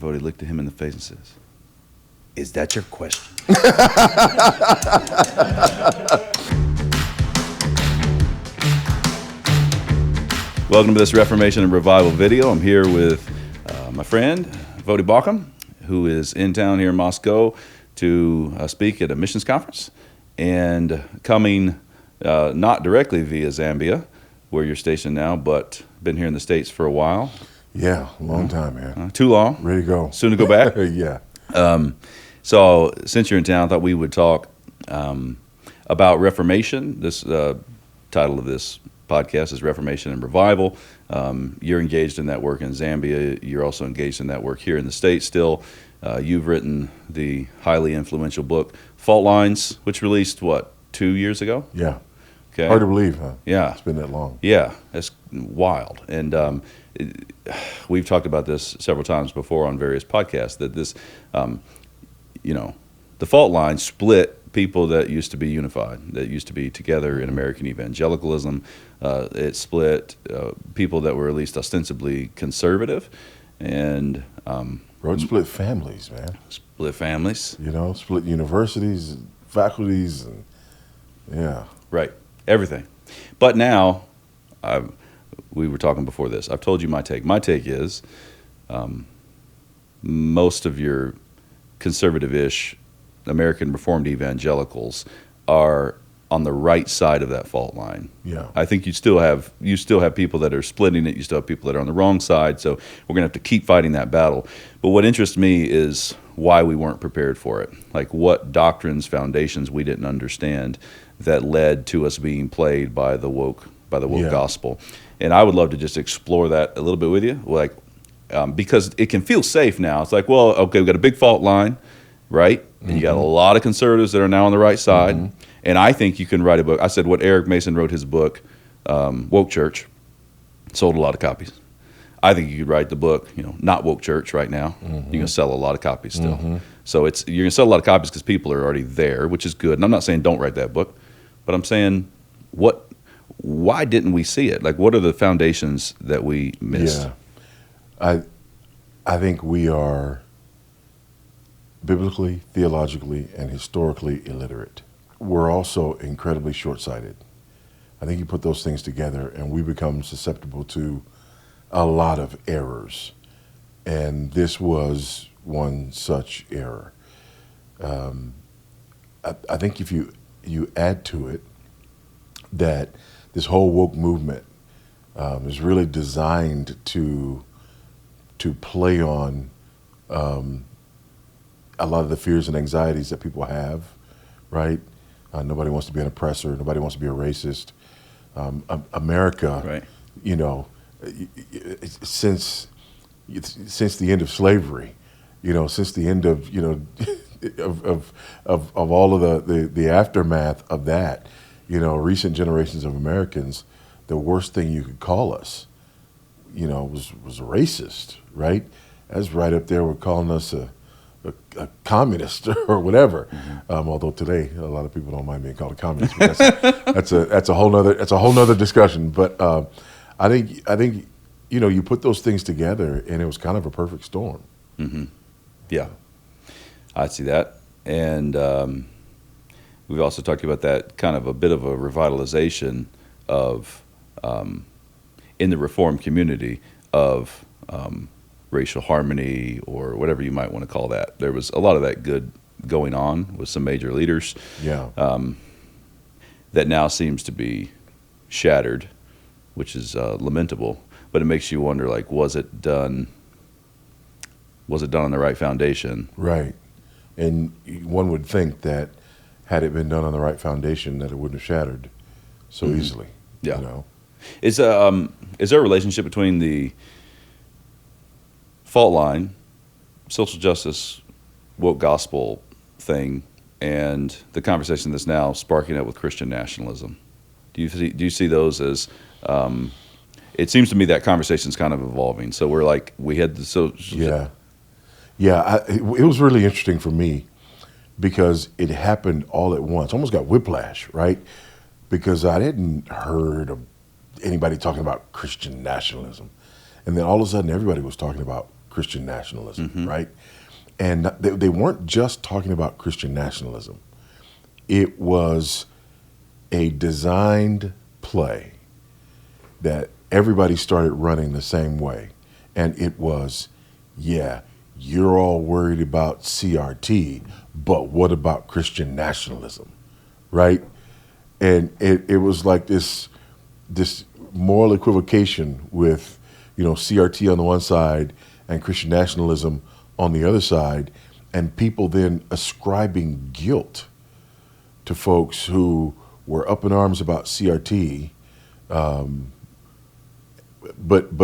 Voddie looked at him in the face and says, "Is that your question?" Welcome to this Reformation and Revival video. I'm here with my friend, Voddie Baucham, who is in town here in Moscow to speak at a missions conference, and coming not directly via Zambia, where you're stationed now, but been here in the States for a while. Yeah, long time, man. Too long. Ready to go. Soon to go back. Yeah. So since you're in town, I thought we would talk about Reformation. This title of this podcast is Reformation and Revival. You're engaged in that work in Zambia. You're also engaged in that work here in the States still. You've written the highly influential book, Fault Lines, which released, 2 years ago? Yeah. Okay. Hard to believe, huh? Yeah. It's been that long. Yeah, that's wild. And we've talked about this several times before on various podcasts, that this, the fault line split people that used to be unified, that used to be together in American evangelicalism. It split people that were at least ostensibly conservative. And Bro, it split families, man. split families. Split universities, faculties, and yeah. Right. Everything. But now, we were talking before this. I've told you my take. My take is most of your conservative-ish American Reformed evangelicals are on the right side of that fault line. Yeah. I think you still have people that are splitting it. You still have people that are on the wrong side. So we're going to have to keep fighting that battle. But what interests me is why we weren't prepared for it. Like what doctrines, foundations we didn't understand that led to us being played by the woke Yeah. gospel. And I would love to just explore that a little bit with you, because it can feel safe now. It's like, well, okay, we've got a big fault line, right? And you got a lot of conservatives that are now on the right side. And I think you can write a book. I said what Eric Mason wrote his book, Woke Church, sold a lot of copies. I think you could write the book, Not Woke Church right now. You're going to sell a lot of copies still. So you're going to sell a lot of copies because people are already there, which is good. And I'm not saying don't write that book, but I'm saying why didn't we see it? Like, what are the foundations that we missed? Yeah. I think we are biblically, theologically, and historically illiterate. We're also incredibly short-sighted. I think you put those things together and we become susceptible to a lot of errors. And this was one such error. I think if you add to it that this whole woke movement is really designed to play on a lot of the fears and anxieties that people have, right? Nobody wants to be an oppressor. Nobody wants to be a racist. America, Right. Since the end of slavery, since the end of all of the aftermath of that, recent generations of Americans, the worst thing you could call us, was racist, right? That's right up there with calling us a communist or whatever. Although today a lot of people don't mind being called a communist. But that's a whole nother discussion. But I think you put those things together and it was kind of a perfect storm. Yeah, I see that. And we've also talked about that kind of a bit of a revitalization of in the Reformed community of racial harmony, or whatever you might want to call that. There was a lot of that good going on with some major leaders. Yeah. That now seems to be shattered, which is lamentable. But it makes you wonder, was it done on the right foundation? Right. And one would think that had it been done on the right foundation, that it wouldn't have shattered so easily. Yeah. Is there a relationship between the fault line, social justice, woke gospel thing, and the conversation that's now sparking up with Christian nationalism? Do you see those as? It seems to me that conversation's kind of evolving. So we had the it was really interesting for me because it happened all at once. Almost got whiplash, right? Because I hadn't heard of anybody talking about Christian nationalism. And then all of a sudden, everybody was talking about Christian nationalism, right? And they weren't just talking about Christian nationalism. It was a designed play that everybody started running the same way. And it was, yeah, you're all worried about CRT, but what about Christian nationalism, right? And it was like this moral equivocation with, CRT on the one side and Christian nationalism on the other side, and people then ascribing guilt to folks who were up in arms about CRT, but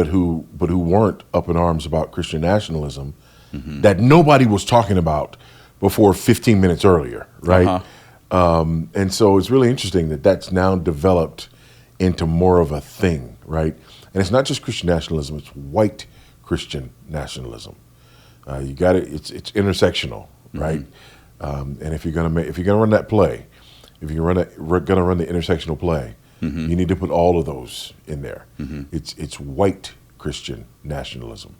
who weren't up in arms about Christian nationalism, that nobody was talking about before 15 minutes earlier, right? And so it's really interesting that that's now developed into more of a thing, right? And it's not just Christian nationalism; it's white Christian nationalism. You got it. It's intersectional, right? And if you're gonna run that play, if you're gonna run the intersectional play, you need to put all of those in there. It's white Christian nationalism.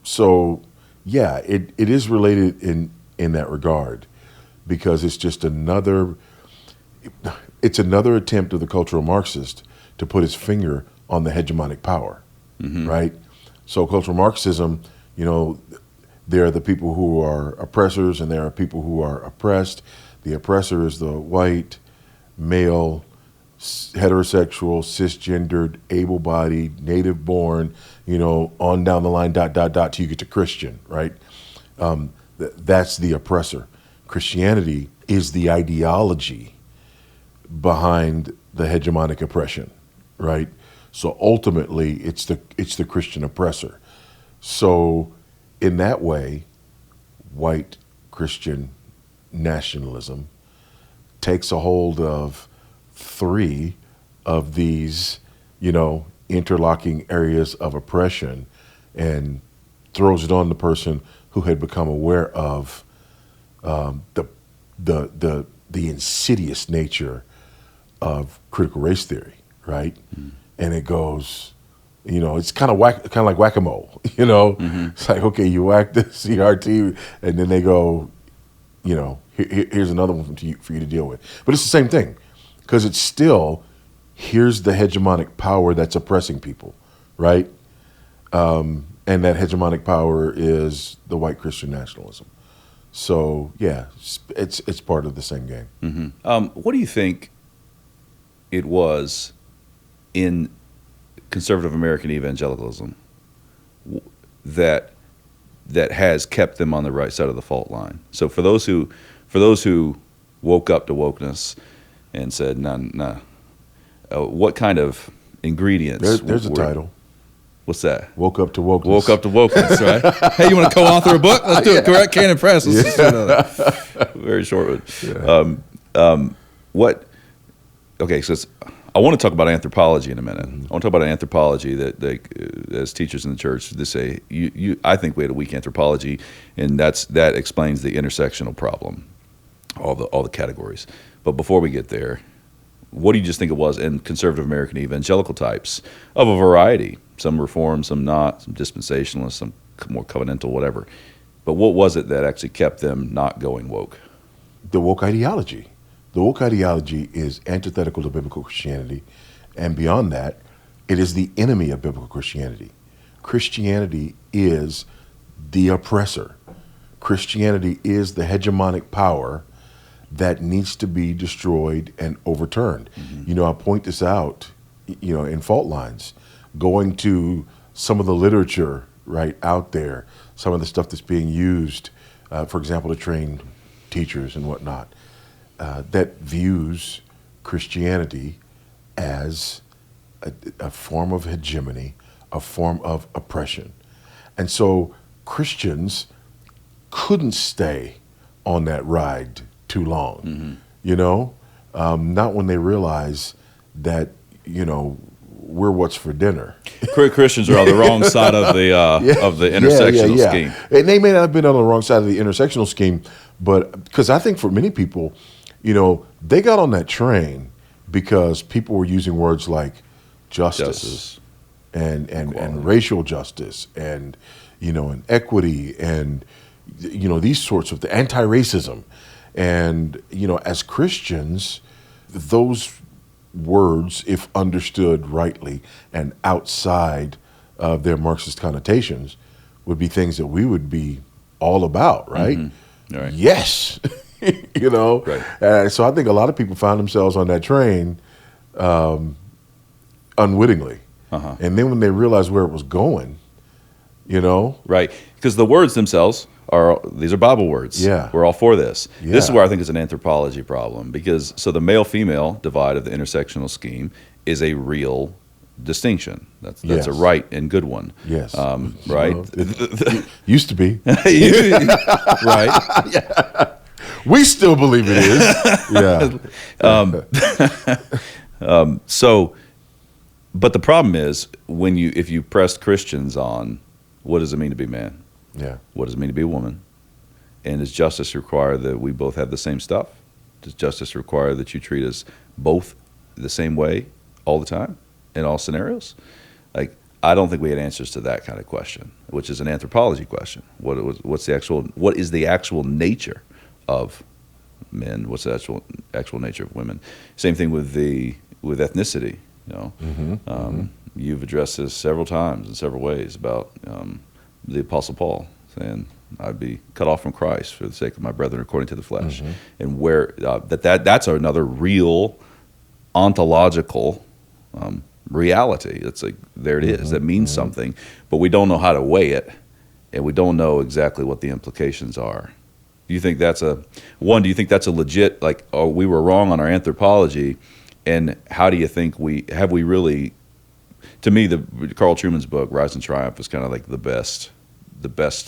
So yeah, it is related in that regard, because it's just another attempt of the cultural Marxist to put his finger on the hegemonic power, right? So cultural Marxism, there are the people who are oppressors and there are people who are oppressed. The oppressor is the white, male, heterosexual, cisgendered, able-bodied, native-born, on down the line, ... till you get to Christian, right? That's the oppressor. Christianity is the ideology behind the hegemonic oppression, right? So ultimately, it's the Christian oppressor. So in that way, white Christian nationalism takes a hold of three of these, interlocking areas of oppression and throws it on the person who had become aware of the insidious nature of critical race theory, right? And it goes, it's kind of like whack-a-mole, It's like, okay, you whack the CRT, and then they go, here's another one for you to deal with. But it's the same thing, because it's still, here's the hegemonic power that's oppressing people, right? And that hegemonic power is the white Christian nationalism. So yeah, it's part of the same game. What do you think it was in conservative American evangelicalism that has kept them on the right side of the fault line? So for those who woke up to wokeness and said, nah, what kind of ingredients? There's a title. What's that? Woke up to wokeness. Woke up to wokeness, right? Hey, you want to co-author a book? Let's do it. Correct, Canon Press. Let's do another. Very short one. Yeah. Okay, so I want to talk about anthropology in a minute. I want to talk about an anthropology that as teachers in the church, they say, I think we had a weak anthropology, and that explains the intersectional problem, all the categories. But before we get there, what do you just think it was in conservative American evangelical types of a variety? Some Reformed, some not, some dispensationalists, some more covenantal, whatever. But what was it that actually kept them not going woke? The woke ideology. The woke ideology is antithetical to biblical Christianity, and beyond that, it is the enemy of biblical Christianity. Christianity is the oppressor. Christianity is the hegemonic power that needs to be destroyed and overturned. I point this out, in fault lines, going to some of the literature right out there, some of the stuff that's being used, for example, to train teachers and whatnot, that views Christianity as a form of hegemony, a form of oppression. And so Christians couldn't stay on that ride too long, not when they realize that, we're what's for dinner. Christians are on the wrong side of the intersectional scheme. And they may not have been on the wrong side of the intersectional scheme, but because I think for many people, they got on that train because people were using words like justice. and racial justice and, and equity and, these sorts of the anti-racism. And, as Christians, those words, if understood rightly and outside of their Marxist connotations, would be things that we would be all about, right? Mm-hmm. Right. Yes. Right. So I think a lot of people found themselves on that train unwittingly. Uh-huh. And then when they realized where it was going, Right. Because the words themselves these are Bible words. Yeah. We're all for this. Yeah. This is where I think it's an anthropology problem, because so the male-female divide of the intersectional scheme is a real distinction. That's Yes. a right and good one. yes. Right. It used to be. Right. Yeah. We still believe it is. Yeah. So, but the problem is if you pressed Christians on what does it mean to be man? Yeah. What does it mean to be a woman? And does justice require that we both have the same stuff? Does justice require that you treat us both the same way all the time in all scenarios? Like, I don't think we had answers to that kind of question, which is an anthropology question. What is the actual nature of men? What's the actual nature of women? Same thing with ethnicity. You've addressed this several times in several ways about the Apostle Paul saying, "I'd be cut off from Christ for the sake of my brethren according to the flesh," and where that's another real ontological reality. It's like there it is. That means something, but we don't know how to weigh it, and we don't know exactly what the implications are. Do you think that's a legit, like, oh, we were wrong on our anthropology, and how do you think we really? To me, the Carl Trueman's book Rise and Triumph is kind of like the best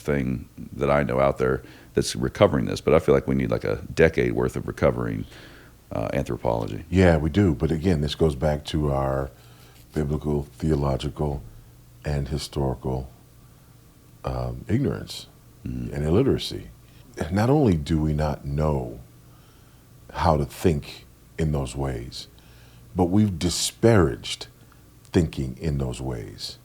thing that I know out there that's recovering this. But I feel like we need like a decade worth of recovering anthropology. Yeah, we do. But again, this goes back to our biblical, theological, and historical ignorance and illiteracy. Not only do we not know how to think in those ways, but we've disparaged thinking in those ways.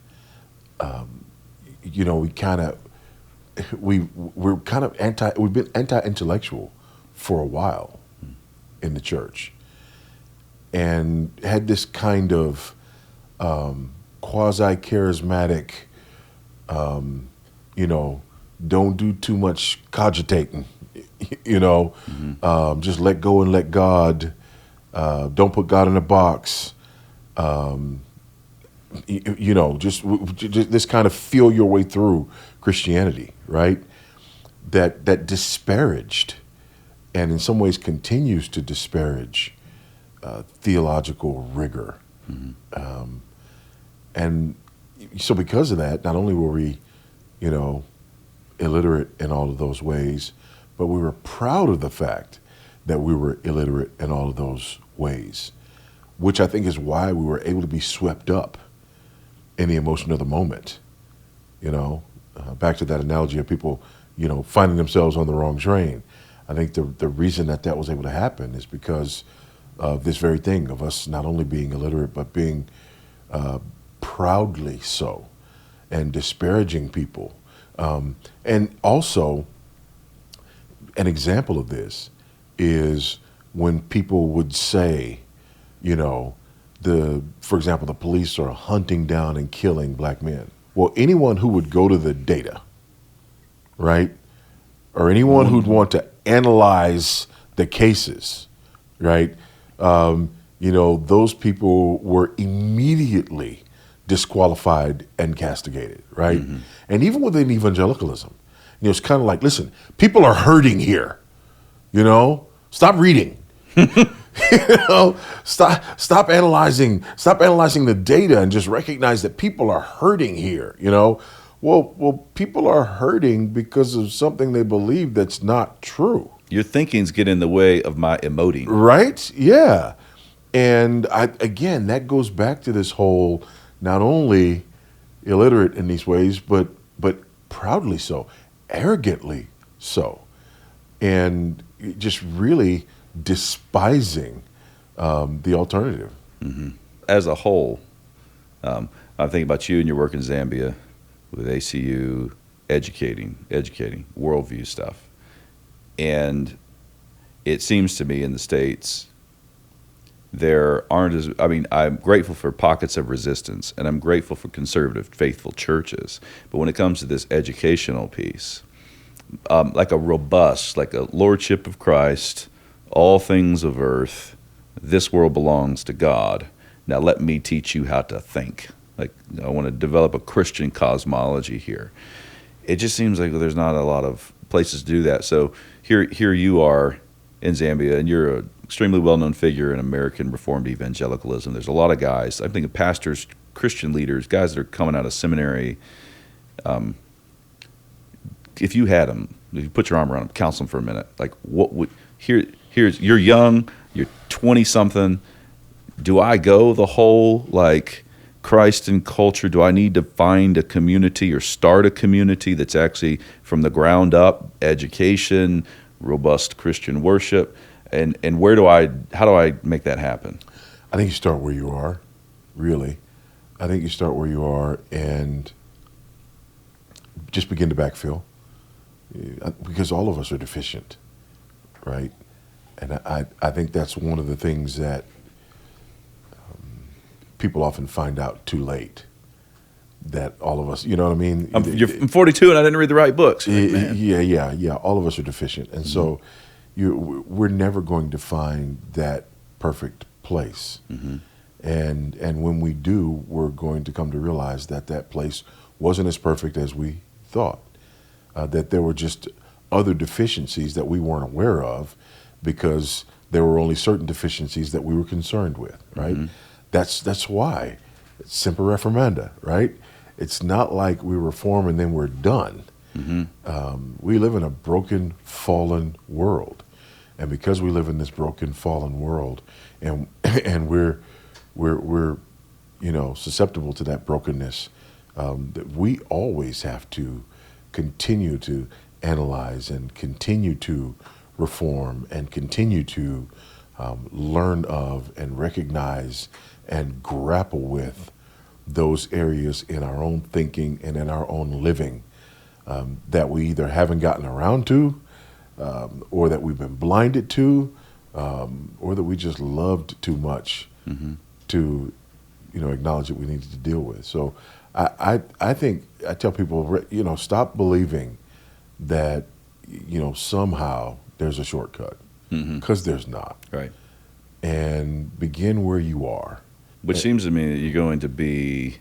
We've been anti-intellectual for a while in the church, and had this kind of quasi-charismatic, don't do too much cogitating, just let go and let God, don't put God in a box, just this kind of feel your way through Christianity, right? That disparaged, and in some ways continues to disparage theological rigor. And so because of that, not only were we, illiterate in all of those ways, but we were proud of the fact that we were illiterate in all of those ways, which I think is why we were able to be swept up in the emotion of the moment. Back to that analogy of people, finding themselves on the wrong train. I think the reason that was able to happen is because of this very thing of us not only being illiterate, but being proudly so and disparaging people. And also, an example of this is when people would say, for example, the police are hunting down and killing black men. Well, anyone who would go to the data, right, or anyone who'd want to analyze the cases, right, those people were immediately disqualified and castigated, right? And even within evangelicalism, it's kind of like, listen, people are hurting here, stop reading. Stop analyzing the data and just recognize that people are hurting here. Well, people are hurting because of something they believe that's not true. Your thinkings get in the way of my emoting. Right? Yeah. And again, that goes back to this whole, not only illiterate in these ways, but proudly so, arrogantly so, and just really despising the alternative. As a whole, I'm thinking about you and your work in Zambia with ACU, educating worldview stuff. And it seems to me in the States, there aren't as, I mean, I'm grateful for pockets of resistance, and I'm grateful for conservative, faithful churches. But when it comes to this educational piece, like a robust, like a lordship of Christ, all things of earth, this world belongs to God. Now let me teach you how to think. Like, I want to develop a Christian cosmology here. It just seems like there's not a lot of places to do that. So here you are in Zambia, and you're an extremely well-known figure in American Reformed evangelicalism. There's a lot of guys, I'm thinking pastors, Christian leaders, guys that are coming out of seminary. If you had them, if you put your arm around them, counsel them for a minute, like what would, here's, you're young, you're 20-something, do I go the whole, like, Christ and culture? Do I need to find a community or start a community that's actually from the ground up, education, robust Christian worship, and how do I make that happen? I think you start where you are, really. I think you start where you are and just begin to backfill, because all of us are deficient, right? And I think that's one of the things that people often find out too late, that all of us, you know what I mean? I'm 42 and I didn't read the right books. Yeah. All of us are deficient. And so we're never going to find that perfect place. And when we do, we're going to come to realize that that place wasn't as perfect as we thought, that there were just other deficiencies that we weren't aware of because there were only certain deficiencies that we were concerned with, right? That's why it's Semper Reformanda, right? It's not like we reform and then we're done. We live in a broken, fallen world, and because we live in this broken, fallen world, and we're susceptible to that brokenness, that we always have to continue to analyze and continue to reform and continue to learn of and recognize and grapple with those areas in our own thinking and in our own living that we either haven't gotten around to, or that we've been blinded to, or that we just loved too much to, acknowledge that we needed to deal with. So I think I tell people, stop believing that, somehow there's a shortcut, because there's not. Right. And begin where you are. Which seems to me that you're going to be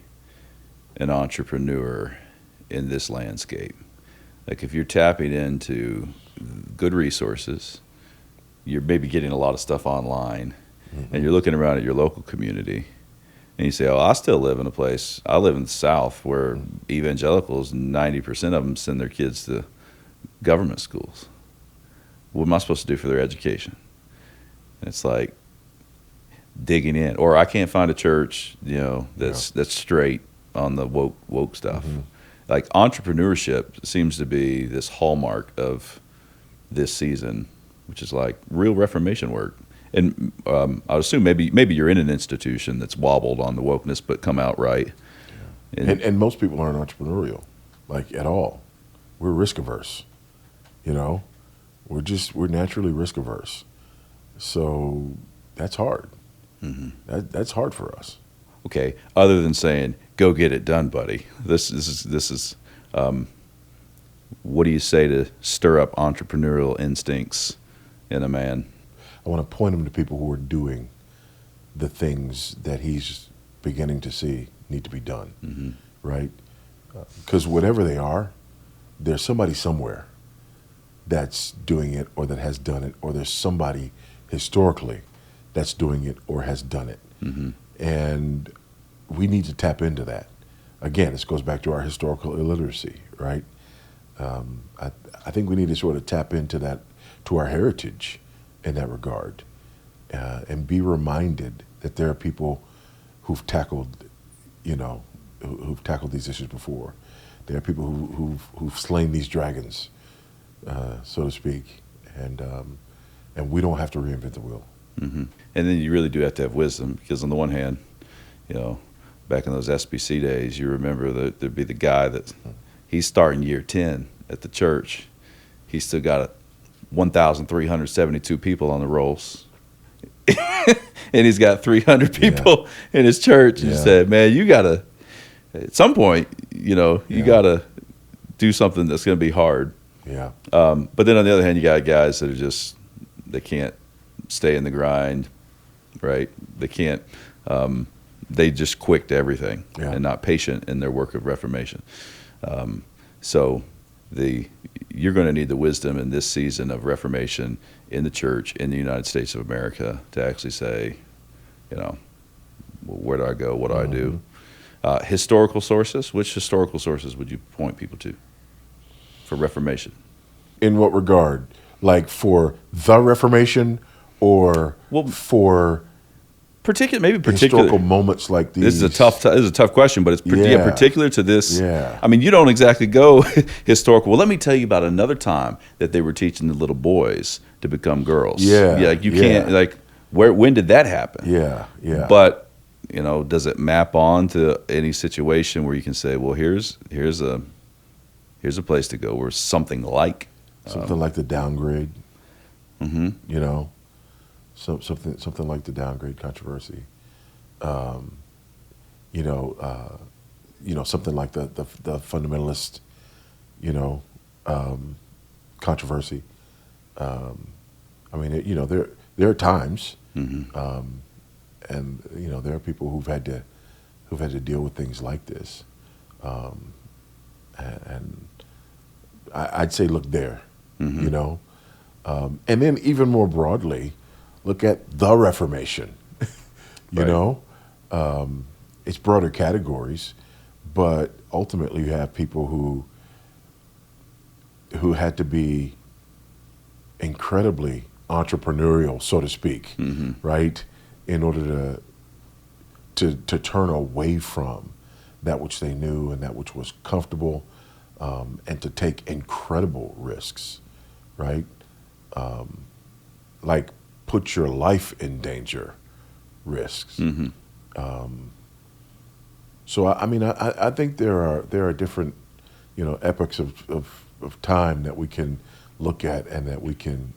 an entrepreneur in this landscape. Like, if you're tapping into good resources, you're maybe getting a lot of stuff online, and you're looking around at your local community, and you say, oh, I still live in a place, I live in the South where evangelicals, 90% of them send their kids to government schools. What am I supposed to do for their education? And it's like digging in. Or I can't find a church, that's straight on the woke stuff. Like, entrepreneurship seems to be this hallmark of this season, which is like real Reformation work. And I would assume maybe you're in an institution that's wobbled on the wokeness, but come out right. And most people aren't entrepreneurial, like, at all. We're risk averse, We're naturally risk averse. So that's hard. That's hard for us. Okay. Other than saying, "Go get it done, buddy." This is. What do you say to stir up entrepreneurial instincts in a man? I want to point him to people who are doing the things that he's beginning to see need to be done, right? Because whatever they are, there's somebody somewhere that's doing it or that has done it, or there's somebody historically that's doing it or has done it. And we need to tap into that. Again, this goes back to our historical illiteracy, right? I think we need to sort of tap into that, to our heritage in that regard, and be reminded that there are people who've tackled, who've tackled these issues before. There are people who've slain these dragons, so to speak, and we don't have to reinvent the wheel. And then you really do have to have wisdom, because on the one hand, back in those SBC days, you remember that there'd be the guy that he's starting year 10 at the church. He's still got 1,372 people on the rolls. And he's got 300 people in his church. And said, man, you got to, at some point, you got to do something that's going to be hard. Yeah. But then on the other hand, you got guys that are just, they can't stay in the grind, right? They can't, they just quick to everything and not patient in their work of reformation. So you're going to need the wisdom in this season of reformation in the church in the United States of America to actually say, well, where do I go? What do I do? Historical sources. Which historical sources would you point people to for reformation? In what regard? Like for the Reformation, or for maybe historical moments like these? This is a tough question, but it's particular to this. Yeah. I mean, you don't exactly go historical. Well, let me tell you about another time that they were teaching the little boys to become girls. Like you can't, like, when did that happen? Yeah. But does it map on to any situation where you can say, well, here's a place to go where something like the downgrade. Mm-hmm. Something like the downgrade controversy. Something like the fundamentalist, controversy. I mean, there are times, Mm-hmm. and there are people who've had to deal with things like this, and I'd say look there, Mm-hmm. And then even more broadly, look at the Reformation. It's broader categories, but ultimately you have people who had to be incredibly entrepreneurial, so to speak, Mm-hmm. right, in order to turn away from that which they knew and that which was comfortable, and to take incredible risks, right? Like put your life in danger risks. Mm-hmm. So I think there are different epochs of time that we can look at and that we can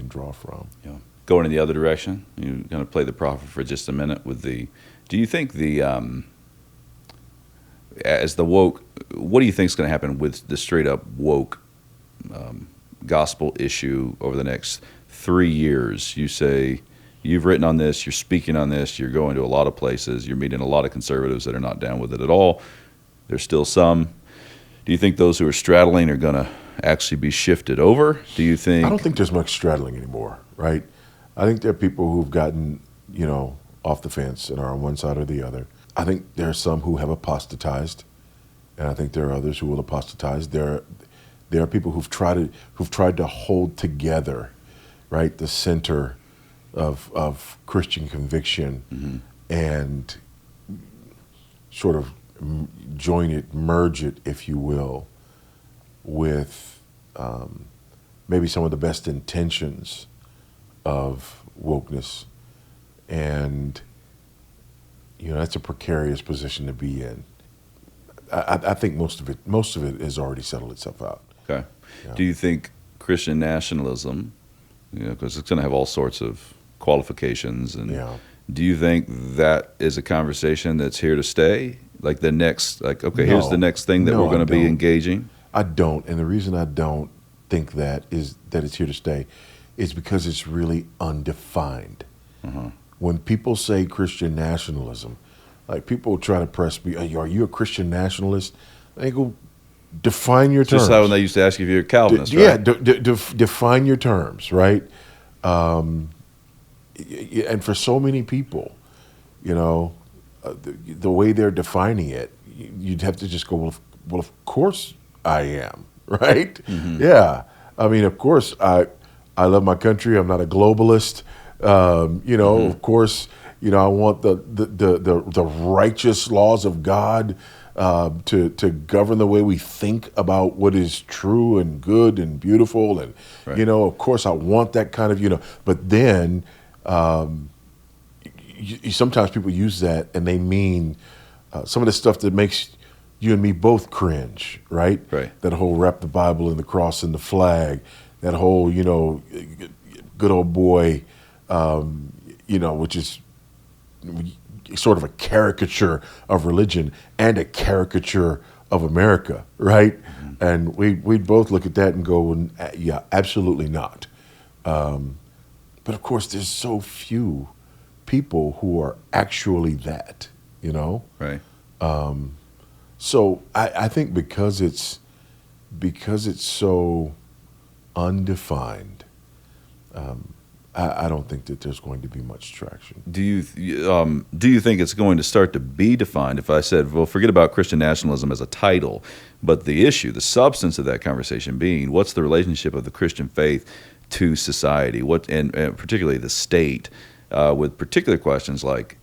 draw from. Yeah. Going in the other direction, you're going to play the prophet for just a minute with do you think as the woke, what do you think is going to happen with the straight up woke gospel issue over the next 3 years? You say you've written on this, you're speaking on this, you're going to a lot of places, you're meeting a lot of conservatives that are not down with it at all. There's still some. Do you think those who are straddling are going to actually be shifted over? Do you think? I don't think there's much straddling anymore, right? I think there are people who've gotten, off the fence and are on one side or the other. I think there are some who have apostatized, and I think there are others who will apostatize. There are people who've tried to hold together, right, the center of Christian conviction, Mm-hmm. and sort of merge it, if you will, with maybe some of the best intentions of wokeness, and that's a precarious position to be in. I think most of it has already settled itself out. Okay. Yeah. Do you think Christian nationalism, because it's going to have all sorts of qualifications, and do you think that is a conversation that's here to stay? Like the next, here's the next thing that we're going to be engaging? I don't, and the reason I don't think that is that it's here to stay is because it's really undefined. Uh-huh. When people say Christian nationalism, like people try to press me, are you a Christian nationalist? I go, define your terms. Just how when they used to ask you if you're a Calvinist, right? Define your terms, right? And for so many people, the way they're defining it, you'd have to just go, well, of course I am, right? Mm-hmm. Yeah. I mean, of course I love my country. I'm not a globalist. Mm-hmm. Of course, I want the righteous laws of God to govern the way we think about what is true and good and beautiful, and right. Of course I want that kind of But then sometimes people use that and they mean some of the stuff that makes you and me both cringe, right? Right. That whole wrap the Bible in the cross and the flag, that whole, good old boy, which is sort of a caricature of religion and a caricature of America, right? Mm-hmm. And we'd both look at that and go, well, yeah, absolutely not. But of course, there's so few people who are actually that, Right. So I think because it's so undefined, I don't think that there's going to be much traction. Do you think it's going to start to be defined? If I said, well, forget about Christian nationalism as a title, but the issue, the substance of that conversation being, what's the relationship of the Christian faith to society, and particularly the state, with particular questions like,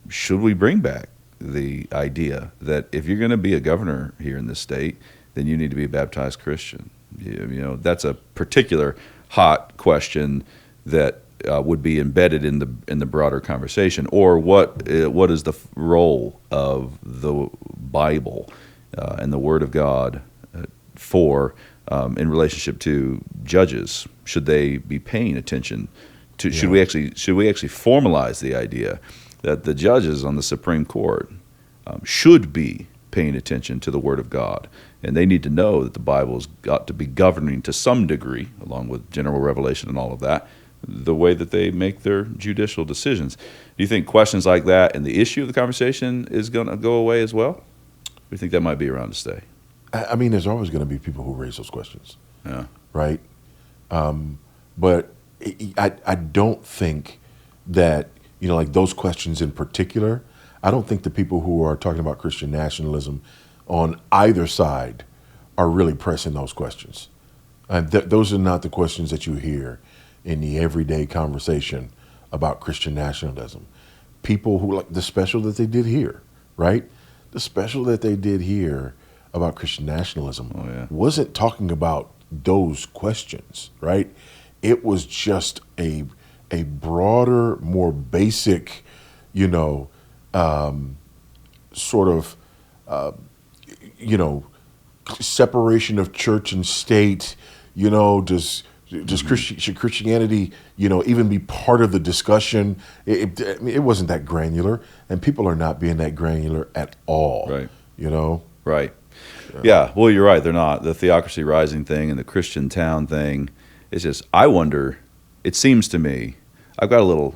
should we bring back the idea that if you're going to be a governor here in this state, then you need to be a baptized Christian? That's a particular hot question that would be embedded in the broader conversation. Or what is the role of the Bible and the Word of God in relationship to judges? Should they be paying attention to? Yeah. Should we actually formalize the idea that the judges on the Supreme Court should be paying attention to the Word of God, and they need to know that the Bible's got to be governing to some degree, along with general revelation and all of that, the way that they make their judicial decisions. Do you think questions like that and the issue of the conversation is going to go away as well? Or do you think that might be around to stay? I mean, there's always going to be people who raise those questions. Yeah. Right? But I don't think that, like those questions in particular, I don't think the people who are talking about Christian nationalism on either side are really pressing those questions. Those are not the questions that you hear in the everyday conversation about Christian nationalism. People who, like the special that they did here, right? The special that they did here about Christian nationalism wasn't talking about those questions, right? It was just a broader, more basic, sort of, separation of church and state. Should Christianity, even be part of the discussion? It wasn't that granular, and people are not being that granular at all. Right. Right. Yeah. Well, you're right. They're not. The Theocracy Rising thing and the Christian Town thing. It's just, I wonder. It seems to me, I got a little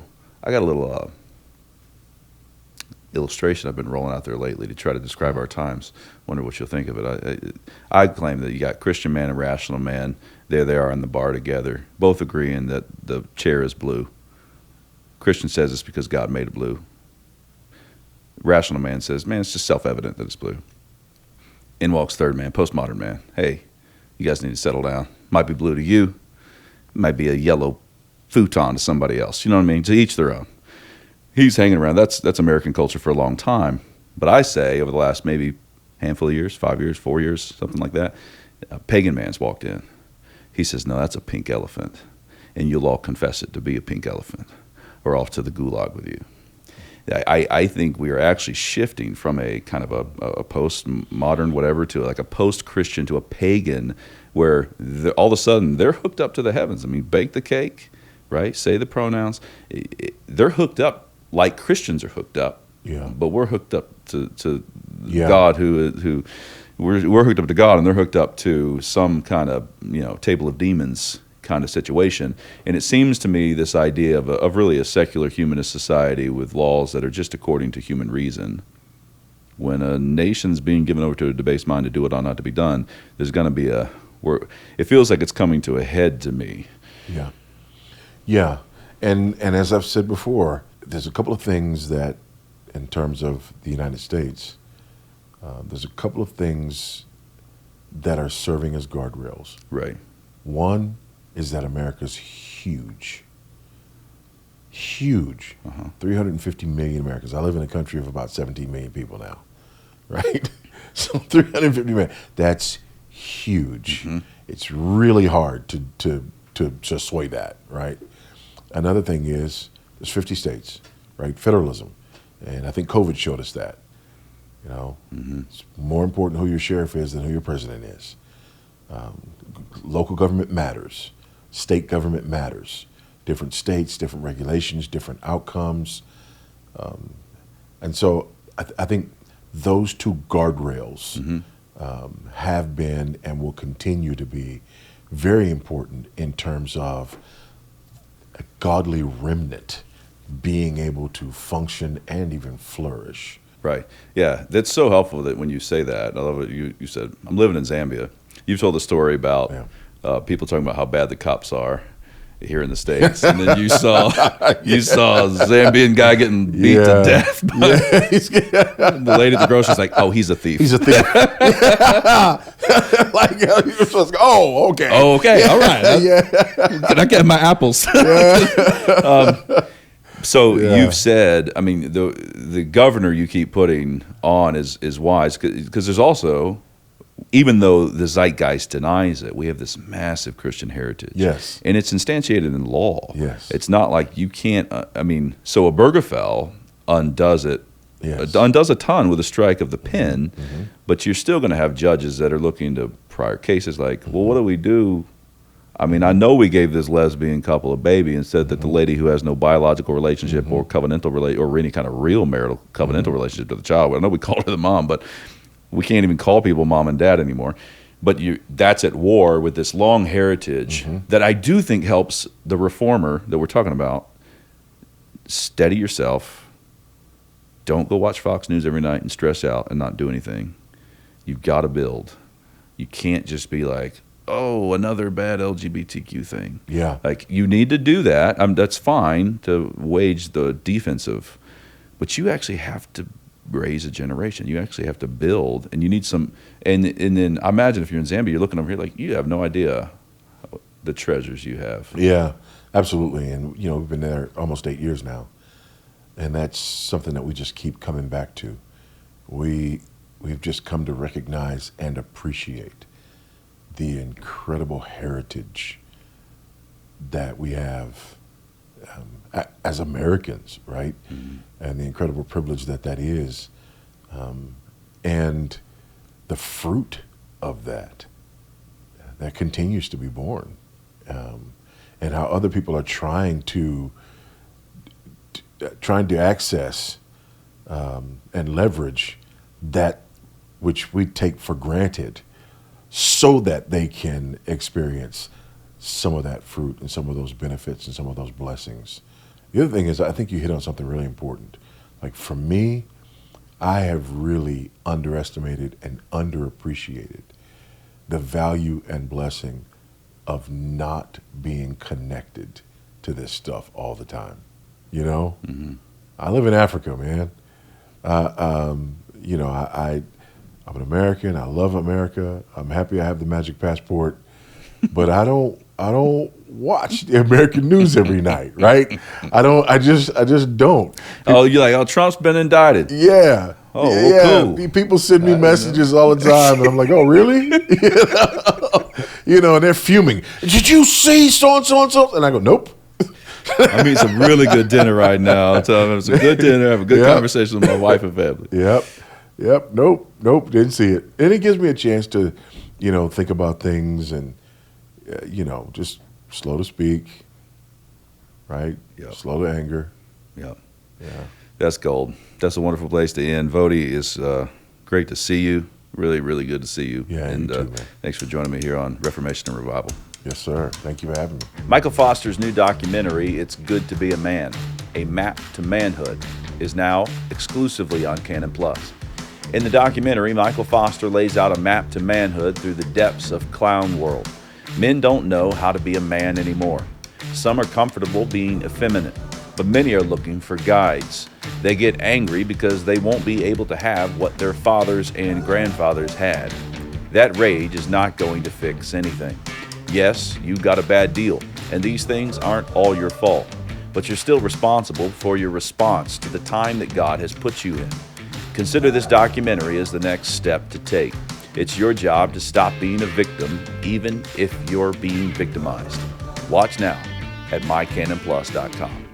illustration I've been rolling out there lately to try to describe our times. Wonder what you'll think of it. I claim that you got Christian man and rational man. There they are in the bar together, both agreeing that the chair is blue. Christian says it's because God made it blue. Rational man says, man, it's just self-evident that it's blue. In walks third man, postmodern man. Hey, you guys need to settle down. Might be blue to you. Might be a yellow futon to somebody else. You know what I mean? To each their own. He's hanging around. That's American culture for a long time. But I say over the last maybe handful of years, 5 years, 4 years, something like that, a pagan man's walked in. He says, no, that's a pink elephant. And you'll all confess it to be a pink elephant, or off to the gulag with you. I think we are actually shifting from a kind of a postmodern whatever to like a post-Christian to a pagan, where all of a sudden they're hooked up to the heavens. I mean, bake the cake, right? Say the pronouns. They're hooked up like Christians are hooked up. Yeah. But we're hooked up to God, who we're hooked up to God, and they're hooked up to some kind of table of demons kind of situation. And it seems to me this idea of really a secular humanist society with laws that are just according to human reason. When a nation's being given over to a debased mind to do what ought not to be done, there's going to be it feels like it's coming to a head to me. Yeah. Yeah. And as I've said before, there's a couple of things that, in terms of the United States, there's a couple of things that are serving as guardrails. Right. One is that America's huge. Huge. 350 million Americans. I live in a country of about 17 million people now, right? So 350 million, that's huge. Mm-hmm. It's really hard to sway that, right? Another thing is there's 50 states, right? Federalism. And I think COVID showed us that. You know, it's more important who your sheriff is than who your president is. Local government matters. State government matters. Different states, different regulations, different outcomes. And so I think those two guardrails have been and will continue to be very important in terms of a godly remnant being able to function and even flourish. Right. Yeah, that's so helpful that when you say that. I love what you said. I'm living in Zambia. You've told the story about people talking about how bad the cops are here in the States, and then you saw a Zambian guy getting beat to death by the lady at the grocery like, "Oh, he's a thief. He's a thief." Like you're supposed to go, "Oh, okay. Oh, okay. All right. Can I get my apples?" So you've said, I mean, the governor you keep putting on is wise, because there's also, even though the zeitgeist denies it, we have this massive Christian heritage. Yes. And it's instantiated in law. Yes. It's not like you can't, so a Burgerfell undoes it, undoes a ton with a strike of the pen, but you're still going to have judges that are looking to prior cases like, well, what do we do? I mean, I know we gave this lesbian couple a baby and said that the lady who has no biological relationship or covenantal or any kind of real marital covenantal relationship to the child. I know we called her the mom, but we can't even call people mom and dad anymore. But that's at war with this long heritage that I do think helps the reformer that we're talking about. Steady yourself. Don't go watch Fox News every night and stress out and not do anything. You've got to build. You can't just be like, oh, another bad LGBTQ thing. Yeah. Like, you need to do that. That's fine to wage the defensive, but you actually have to raise a generation. You actually have to build, and you need some. And then I imagine if you're in Zambia, you're looking over here like you have no idea the treasures you have. Yeah, absolutely. And we've been there almost 8 years now, and that's something that we just keep coming back to. We've just come to recognize and appreciate the incredible heritage that we have as Americans, right? And the incredible privilege that is, and the fruit of that continues to be born, and how other people are trying to access and leverage that which we take for granted, so that they can experience some of that fruit and some of those benefits and some of those blessings. The other thing is, I think you hit on something really important. Like, for me, I have really underestimated and underappreciated the value and blessing of not being connected to this stuff all the time. I live in Africa, man. I'm an American. I love America. I'm happy I have the magic passport, but I don't watch the American news every night, right? I just don't. Oh, you're like, Trump's been indicted. Yeah. Oh, well, cool. People send me messages all the time, and I'm like, oh, really? And they're fuming. Did you see so and so and so? And I go, nope. I'm eating some really good dinner right now. I'm telling them it's a good dinner. I have a good conversation with my wife and family. Yep. Nope. Didn't see it. And it gives me a chance to, think about things and, just slow to speak, right? Yep. Slow to anger. Yep. Yeah. That's gold. That's a wonderful place to end. Voddie, is great to see you. Really, really good to see you. Yeah, and you too, man. Thanks for joining me here on Reformation and Revival. Yes, sir. Thank you for having me. Michael Foster's new documentary, It's Good to Be a Man, A Map to Manhood, is now exclusively on Canon Plus. In the documentary, Michael Foster lays out a map to manhood through the depths of clown world. Men don't know how to be a man anymore. Some are comfortable being effeminate, but many are looking for guides. They get angry because they won't be able to have what their fathers and grandfathers had. That rage is not going to fix anything. Yes, you got a bad deal, and these things aren't all your fault, but you're still responsible for your response to the time that God has put you in. Consider this documentary as the next step to take. It's your job to stop being a victim, even if you're being victimized. Watch now at mycanonplus.com.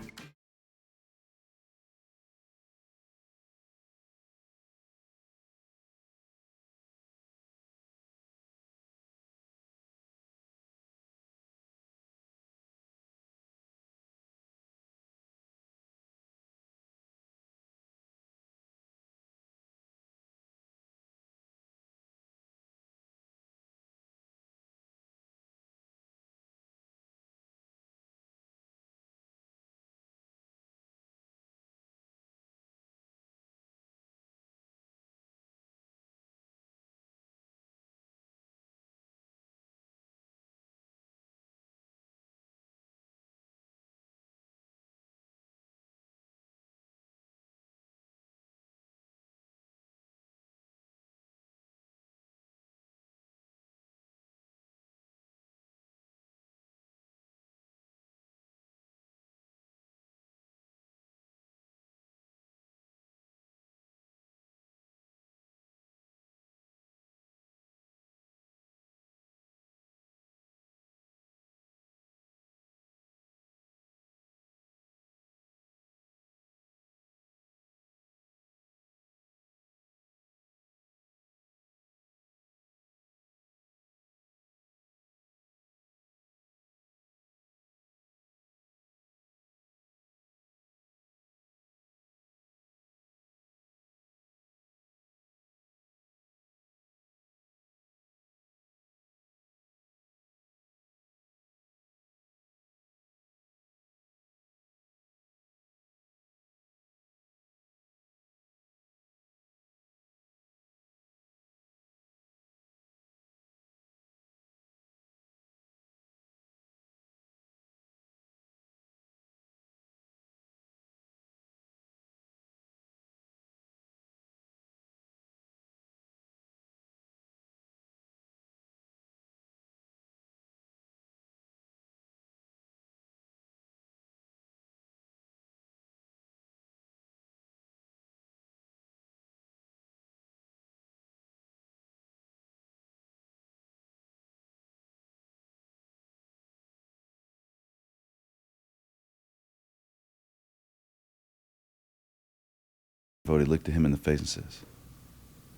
Voddie looked at him in the face and says,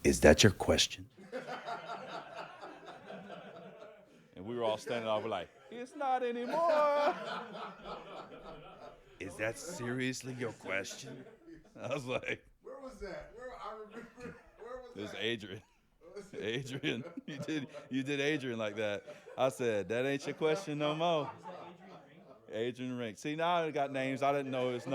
"Is that your question?" And we were all standing off, we're like, "It's not anymore." "Is that seriously your question?" I was like, Where was that? I remember. Where was "It was Adrian." Adrian, you did Adrian like that. I said, "That ain't your question no more." Adrian Rink. See, now I got names I didn't know his.